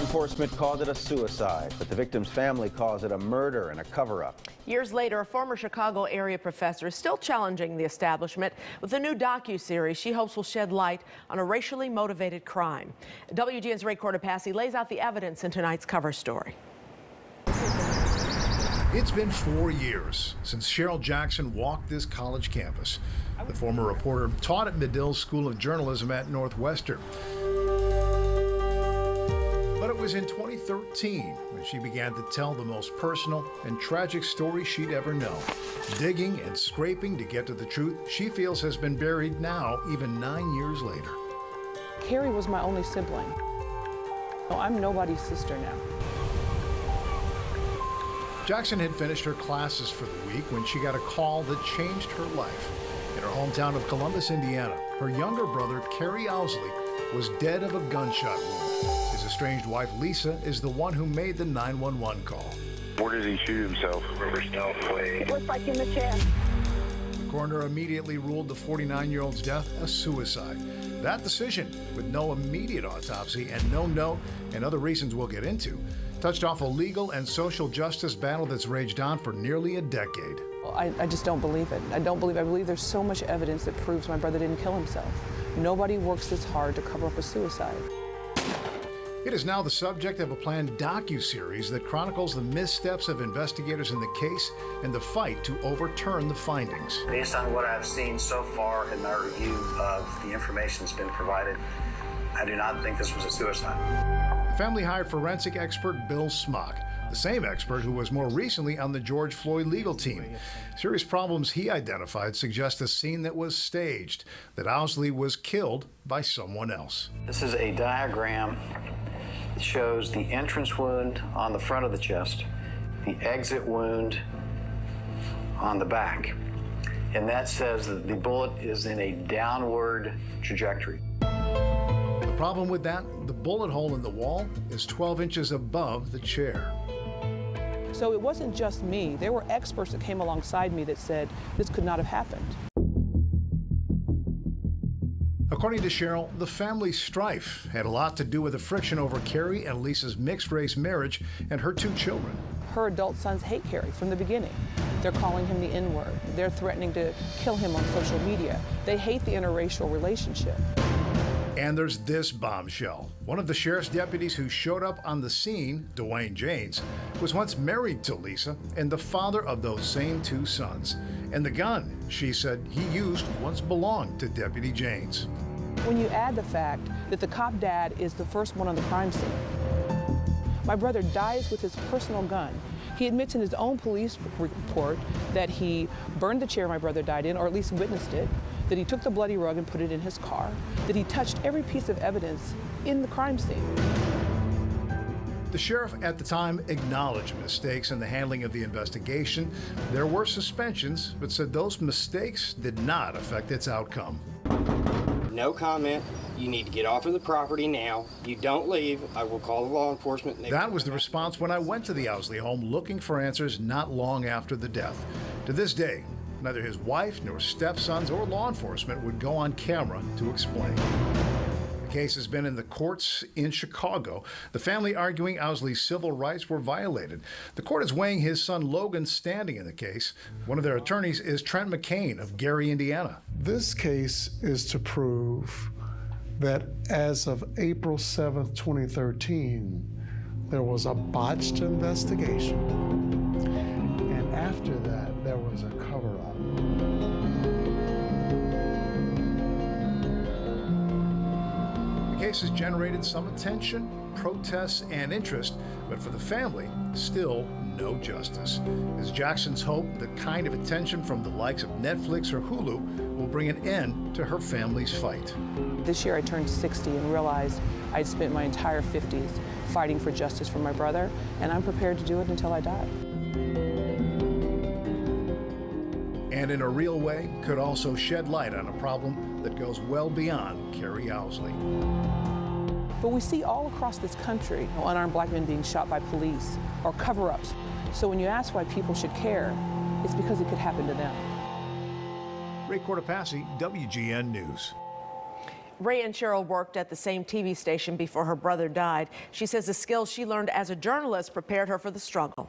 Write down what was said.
enforcement called it a suicide, but the victim's family calls it a murder and a cover-up. Years later, a former Chicago area professor is still challenging the establishment with a new docu-series she hopes will shed light on a racially motivated crime. WGN's Ray Cortopassi lays out the evidence in tonight's cover story. It's been 4 years since Cheryl Jackson walked this college campus. The former reporter taught at Medill School of Journalism at Northwestern. But it was in 2013 when she began to tell the most personal and tragic story she'd ever known. Digging and scraping to get to the truth she feels has been buried now, even 9 years later. Carrie was my only sibling. I'm nobody's sister now. Jackson had finished her classes for the week when she got a call that changed her life. In her hometown of Columbus, Indiana, her younger brother, Kerry Owsley, was dead of a gunshot wound. His estranged wife, Lisa, is the one who made the 911 call. Where did he shoot himself? It looks like in the chest. The coroner immediately ruled the 49-year-old's death a suicide. That decision, with no immediate autopsy and no note and other reasons we'll get into, touched off a legal and social justice battle that's raged on for nearly a decade. I just don't believe it. I believe there's so much evidence that proves my brother didn't kill himself. Nobody works this hard to cover up a suicide. It is now the subject of a planned docu-series that chronicles the missteps of investigators in the case and the fight to overturn the findings. Based on what I've seen so far in my review of the information that's been provided, I do not think this was a suicide. The family hired forensic expert Bill Smock, the same expert who was more recently on the George Floyd legal team. Serious problems he identified suggest a scene that was staged, that Owsley was killed by someone else. This is a diagram that shows the entrance wound on the front of the chest, the exit wound on the back. And that says that the bullet is in a downward trajectory. The problem with that, the bullet hole in the wall is 12 inches above the chair. So it wasn't just me. There were experts that came alongside me that said this could not have happened. According to Cheryl, the family strife had a lot to do with the friction over Carrie and Lisa's mixed-race marriage and her 2 children. Her adult sons hate Carrie from the beginning. They're calling him the N-word. They're threatening to kill him on social media. They hate the interracial relationship. And there's this bombshell. One of the sheriff's deputies who showed up on the scene, Dwayne Janes, was once married to Lisa and the father of those same 2 sons. And the gun, she said, he used once belonged to Deputy Janes. When you add the fact that the cop dad is the first one on the crime scene, my brother dies with his personal gun. He admits in his own police report that he burned the chair my brother died in, or at least witnessed it, that he took the bloody rug and put it in his car, that he touched every piece of evidence in the crime scene. The sheriff at the time acknowledged mistakes in the handling of the investigation. There were suspensions, but said those mistakes did not affect its outcome. No comment. You need to get off of the property now. You don't leave, I will call the law enforcement. That was the response when I went to the Owsley home looking for answers not long after the death. To this day, neither his wife nor stepsons or law enforcement would go on camera to explain. The case has been in the courts in Chicago, the family arguing Owsley's civil rights were violated. The court is weighing his son Logan's standing in the case. One of their attorneys is Trent McCain of Gary, Indiana. This case is to prove that as of April 7th, 2013, there was a botched investigation, and after that, there was a cover-up. The case has generated some attention, protests, and interest, but for the family, still no justice. It's Jackson's hope the kind of attention from the likes of Netflix or Hulu will bring an end to her family's fight. This year I turned 60 and realized I'd spent my entire 50s fighting for justice for my brother, and I'm prepared to do it until I die. And in a real way, could also shed light on a problem that goes well beyond Carrie Owsley. But we see all across this country unarmed black men being shot by police or cover-ups. So when you ask why people should care, it's because it could happen to them. Ray Cortopassi, WGN News. Ray and Cheryl worked at the same TV station before her brother died. She says the skills she learned as a journalist prepared her for the struggle.